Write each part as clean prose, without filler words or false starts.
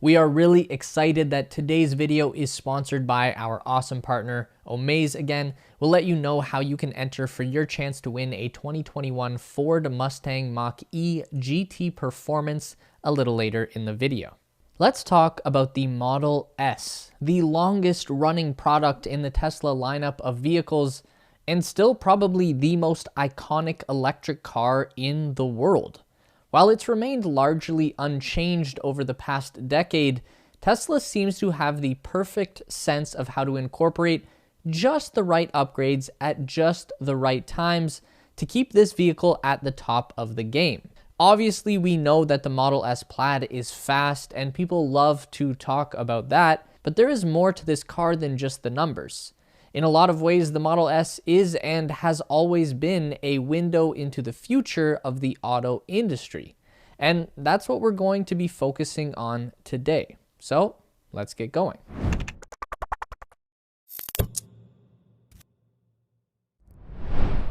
We are really excited that today's video is sponsored by our awesome partner, Omaze again. We'll let you know how you can enter for your chance to win a 2021 Ford Mustang Mach-E GT Performance a little later in the video. Let's talk about the Model S, the longest running product in the Tesla lineup of vehicles, and still probably the most iconic electric car in the world. While it's remained largely unchanged over the past decade, Tesla seems to have the perfect sense of how to incorporate just the right upgrades at just the right times to keep this vehicle at the top of the game. Obviously, we know that the Model S Plaid is fast and people love to talk about that, but there is more to this car than just the numbers. In a lot of ways, the Model S is and has always been a window into the future of the auto industry. And that's what we're going to be focusing on today. So let's get going.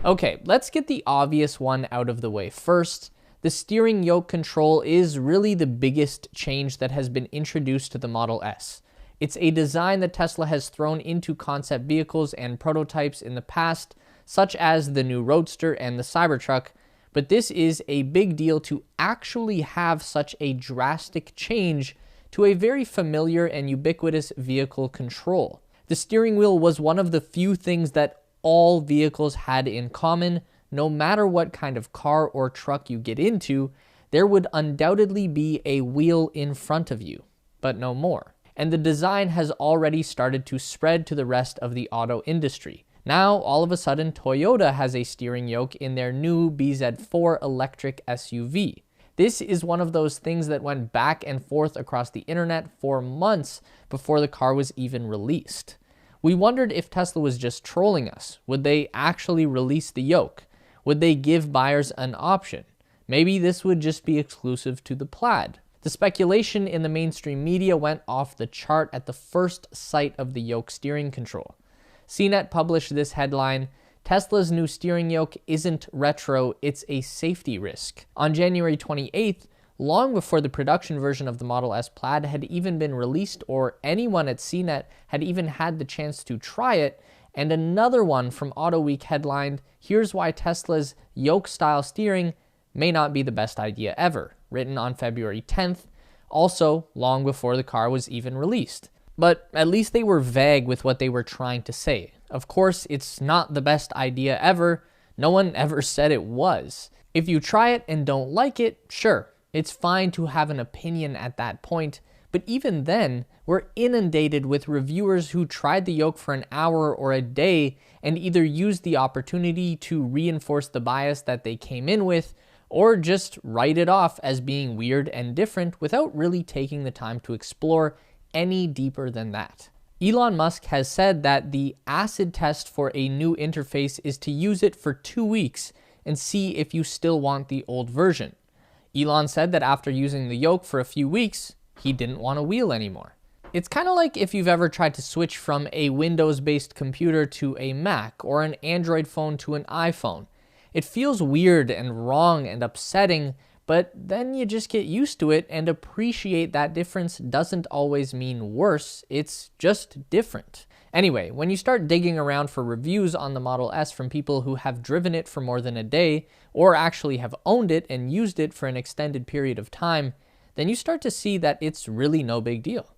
Okay, let's get the obvious one out of the way first. The steering yoke control is really the biggest change that has been introduced to the Model S. It's a design that Tesla has thrown into concept vehicles and prototypes in the past, such as the new Roadster and the Cybertruck, but this is a big deal to actually have such a drastic change to a very familiar and ubiquitous vehicle control. The steering wheel was one of the few things that all vehicles had in common. No matter what kind of car or truck you get into, there would undoubtedly be a wheel in front of you, but no more. And the design has already started to spread to the rest of the auto industry. Now, all of a sudden, Toyota has a steering yoke in their new BZ4 electric SUV. This is one of those things that went back and forth across the internet for months before the car was even released. We wondered if Tesla was just trolling us. Would they actually release the yoke? Would they give buyers an option? Maybe this would just be exclusive to the Plaid. The speculation in the mainstream media went off the chart at the first sight of the yoke steering control. CNET published this headline, "Tesla's new steering yoke isn't retro, it's a safety risk." On January 28th, long before the production version of the Model S Plaid had even been released or anyone at CNET had even had the chance to try it, and another one from AutoWeek headlined, "Here's why Tesla's yoke-style steering may not be the best idea ever," written on February 10th, also long before the car was even released. But at least they were vague with what they were trying to say. Of course, it's not the best idea ever. No one ever said it was. If you try it and don't like it, sure, it's fine to have an opinion at that point. But even then, we're inundated with reviewers who tried the yoke for an hour or a day and either used the opportunity to reinforce the bias that they came in with, or just write it off as being weird and different without really taking the time to explore any deeper than that. Elon Musk has said that the acid test for a new interface is to use it for 2 weeks and see if you still want the old version. Elon said that after using the yoke for a few weeks, he didn't want a wheel anymore. It's kind of like if you've ever tried to switch from a Windows-based computer to a Mac or an Android phone to an iPhone. It feels weird and wrong and upsetting, but then you just get used to it and appreciate that difference doesn't always mean worse, it's just different. Anyway, when you start digging around for reviews on the Model S from people who have driven it for more than a day, or actually have owned it and used it for an extended period of time, then you start to see that it's really no big deal.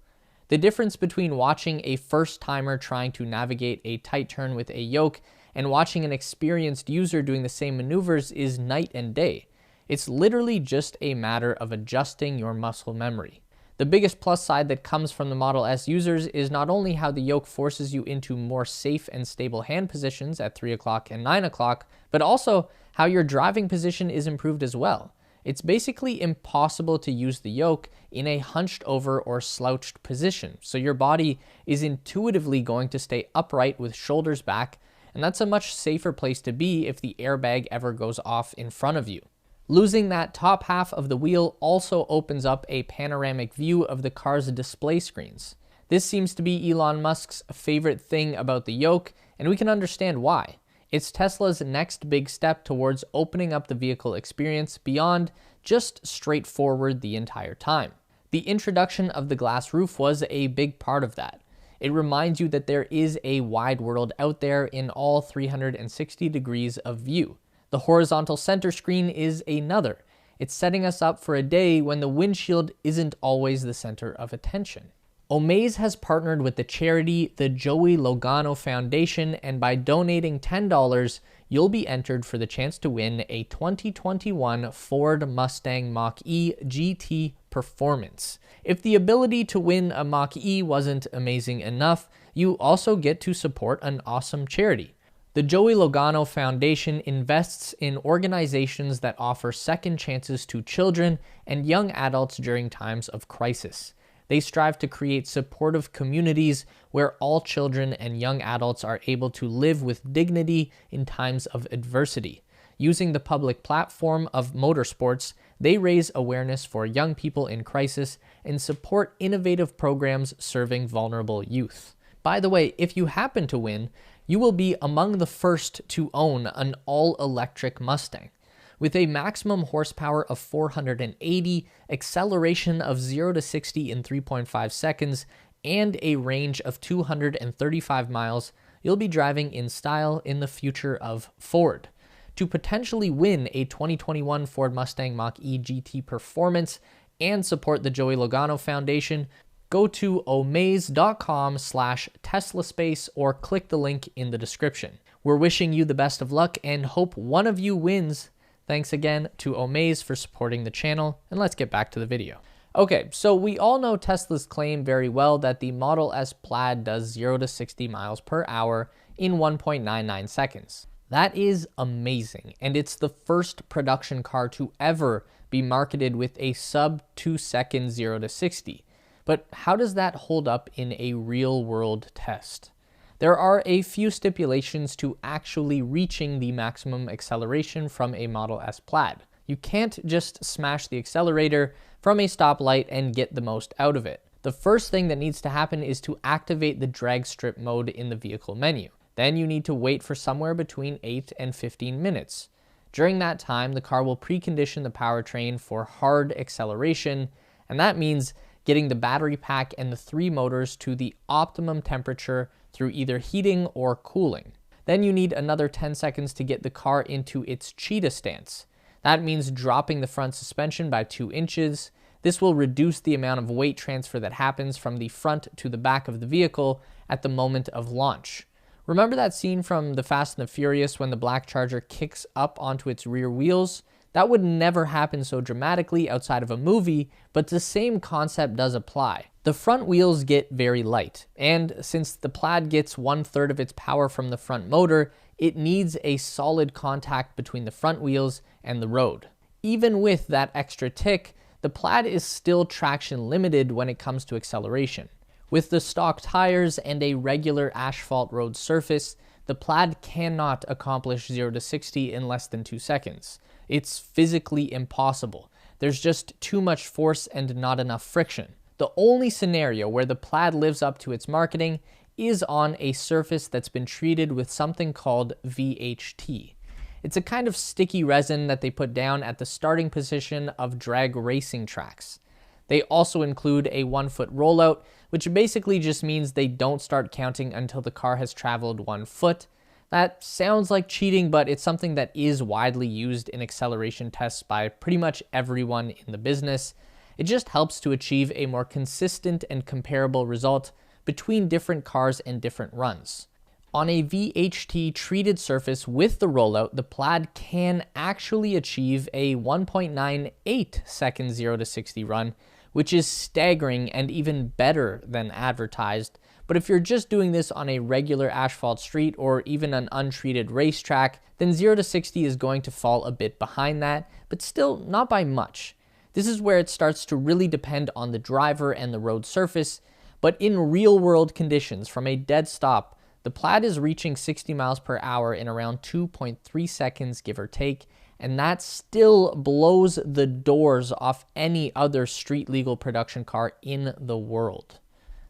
The difference between watching a first-timer trying to navigate a tight turn with a yoke and watching an experienced user doing the same maneuvers is night and day. It's literally just a matter of adjusting your muscle memory. The biggest plus side that comes from the Model S users is not only how the yoke forces you into more safe and stable hand positions at 3 o'clock and 9 o'clock, but also how your driving position is improved as well. It's basically impossible to use the yoke in a hunched over or slouched position, so your body is intuitively going to stay upright with shoulders back, and that's a much safer place to be if the airbag ever goes off in front of you. Losing that top half of the wheel also opens up a panoramic view of the car's display screens. This seems to be Elon Musk's favorite thing about the yoke, and we can understand why. It's Tesla's next big step towards opening up the vehicle experience beyond just straightforward the entire time. The introduction of the glass roof was a big part of that. It reminds you that there is a wide world out there in all 360 degrees of view. The horizontal center screen is another. It's setting us up for a day when the windshield isn't always the center of attention. Omaze has partnered with the charity, the Joey Logano Foundation, and by donating $10, you'll be entered for the chance to win a 2021 Ford Mustang Mach-E GT Performance. If the ability to win a Mach-E wasn't amazing enough, you also get to support an awesome charity. The Joey Logano Foundation invests in organizations that offer second chances to children and young adults during times of crisis. They strive to create supportive communities where all children and young adults are able to live with dignity in times of adversity. Using the public platform of motorsports, they raise awareness for young people in crisis and support innovative programs serving vulnerable youth. By the way, if you happen to win, you will be among the first to own an all-electric Mustang. With a maximum horsepower of 480, acceleration of 0 to 60 in 3.5 seconds, and a range of 235 miles, you'll be driving in style in the future of Ford. To potentially win a 2021 Ford Mustang Mach-E GT Performance and support the Joey Logano Foundation, go to omaze.com/TeslaSpace or click the link in the description. We're wishing you the best of luck and hope one of you wins. Thanks again to Omaze for supporting the channel, and let's get back to the video. Okay, so we all know Tesla's claim very well that the Model S Plaid does 0 to 60 miles per hour in 1.99 seconds. That is amazing, and it's the first production car to ever be marketed with a sub 2 second 0 to 60. But how does that hold up in a real-world test? There are a few stipulations to actually reaching the maximum acceleration from a Model S Plaid. You can't just smash the accelerator from a stoplight and get the most out of it. The first thing that needs to happen is to activate the drag strip mode in the vehicle menu. Then you need to wait for somewhere between 8 and 15 minutes. During that time, the car will precondition the powertrain for hard acceleration, and that means getting the battery pack and the 3 motors to the optimum temperature through either heating or cooling. Then you need another 10 seconds to get the car into its cheetah stance. That means dropping the front suspension by 2 inches. This will reduce the amount of weight transfer that happens from the front to the back of the vehicle at the moment of launch. Remember that scene from The Fast and the Furious when the black Charger kicks up onto its rear wheels? That would never happen so dramatically outside of a movie, but the same concept does apply. The front wheels get very light, and since the Plaid gets 1/3 of its power from the front motor, it needs a solid contact between the front wheels and the road. Even with that extra tick, the Plaid is still traction limited when it comes to acceleration. With the stock tires and a regular asphalt road surface, the Plaid cannot accomplish 0 to 60 in less than 2 seconds. It's physically impossible. There's just too much force and not enough friction. The only scenario where the Plaid lives up to its marketing is on a surface that's been treated with something called VHT. It's a kind of sticky resin that they put down at the starting position of drag racing tracks. They also include a 1-foot rollout, which basically just means they don't start counting until the car has traveled 1 foot. That sounds like cheating, but it's something that is widely used in acceleration tests by pretty much everyone in the business. It just helps to achieve a more consistent and comparable result between different cars and different runs. On a VHT treated surface with the rollout, the Plaid can actually achieve a 1.98 second 0 to 60 run, which is staggering and even better than advertised. But if you're just doing this on a regular asphalt street or even an untreated racetrack, then 0 to 60 is going to fall a bit behind that, but still not by much. This is where it starts to really depend on the driver and the road surface, but in real-world conditions, from a dead stop, the Plaid is reaching 60 miles per hour in around 2.3 seconds, give or take, and that still blows the doors off any other street-legal production car in the world.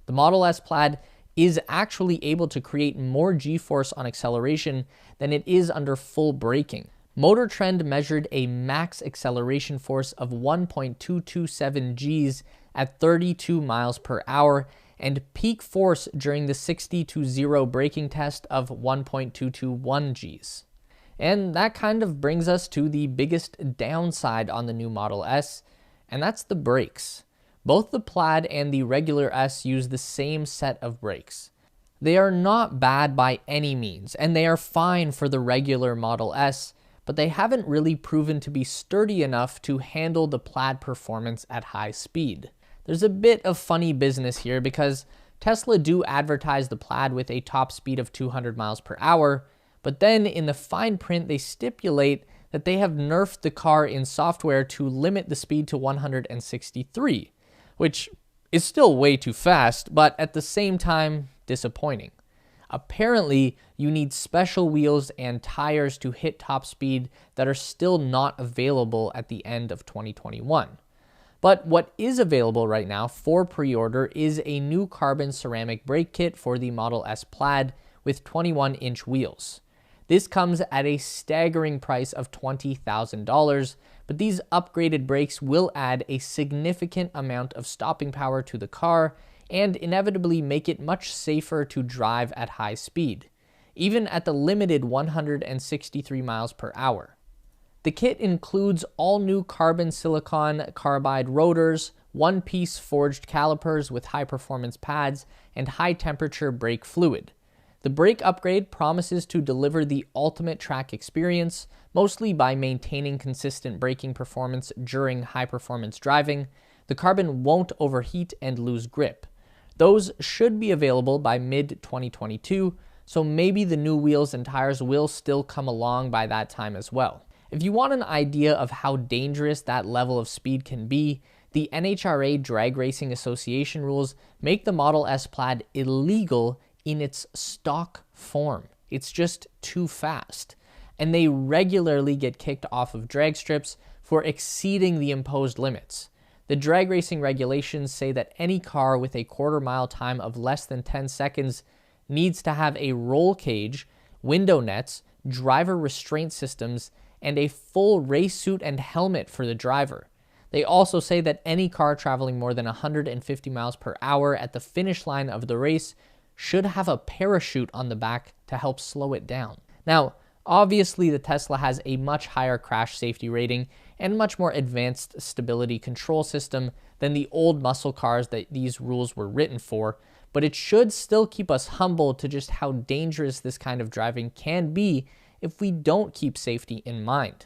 The Model S Plaid is actually able to create more G-force on acceleration than it is under full braking. Motor Trend measured a max acceleration force of 1.227 Gs at 32 miles per hour and peak force during the 60-0 braking test of 1.221 Gs. And that kind of brings us to the biggest downside on the new Model S, and that's the brakes. Both the Plaid and the regular S use the same set of brakes. They are not bad by any means, and they are fine for the regular Model S, but they haven't really proven to be sturdy enough to handle the Plaid Performance at high speed. There's a bit of funny business here because Tesla do advertise the Plaid with a top speed of 200 miles per hour, but then in the fine print they stipulate that they have nerfed the car in software to limit the speed to 163, which is still way too fast, but at the same time, disappointing. Apparently, you need special wheels and tires to hit top speed that are still not available at the end of 2021. But what is available right now for pre-order is a new carbon ceramic brake kit for the Model S Plaid with 21-inch wheels. This comes at a staggering price of $20,000, but these upgraded brakes will add a significant amount of stopping power to the car and inevitably make it much safer to drive at high speed, even at the limited 163 miles per hour. The kit includes all new carbon silicon carbide rotors, one-piece forged calipers with high-performance pads, and high-temperature brake fluid. The brake upgrade promises to deliver the ultimate track experience, mostly by maintaining consistent braking performance during high-performance driving. The carbon won't overheat and lose grip. Those should be available by mid-2022, so maybe the new wheels and tires will still come along by that time as well. If you want an idea of how dangerous that level of speed can be, the NHRA Drag Racing Association rules make the Model S Plaid illegal in its stock form. It's just too fast. And they regularly get kicked off of drag strips for exceeding the imposed limits. The drag racing regulations say that any car with a quarter-mile time of less than 10 seconds needs to have a roll cage, window nets, driver restraint systems, and a full race suit and helmet for the driver. They also say that any car traveling more than 150 miles per hour at the finish line of the race should have a parachute on the back to help slow it down. Now, obviously the Tesla has a much higher crash safety rating and much more advanced stability control system than the old muscle cars that these rules were written for, but it should still keep us humble to just how dangerous this kind of driving can be if we don't keep safety in mind.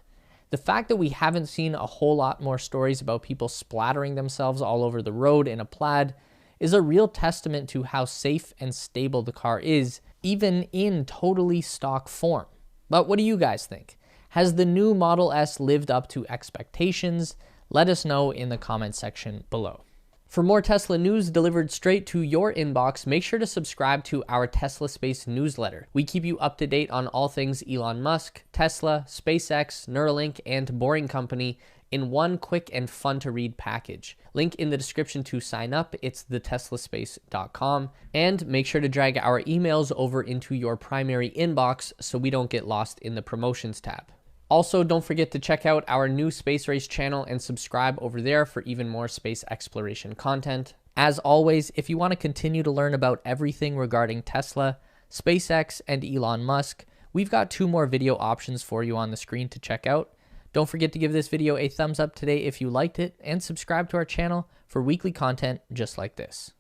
The fact that we haven't seen a whole lot more stories about people splattering themselves all over the road in a Plaid is a real testament to how safe and stable the car is, even in totally stock form. But what do you guys think? Has the new Model S lived up to expectations? Let us know in the comment section below. For more Tesla news delivered straight to your inbox, make sure to subscribe to our Tesla Space newsletter. We keep you up to date on all things Elon Musk, Tesla, SpaceX, Neuralink, and Boring Company in one quick and fun to read package. Link in the description to sign up. It's theteslaspace.com. And make sure to drag our emails over into your primary inbox so we don't get lost in the promotions tab. Also, don't forget to check out our new Space Race channel and subscribe over there for even more space exploration content. As always, if you want to continue to learn about everything regarding Tesla, SpaceX, and Elon Musk, we've got 2 more video options for you on the screen to check out. Don't forget to give this video a thumbs up today if you liked it, and subscribe to our channel for weekly content just like this.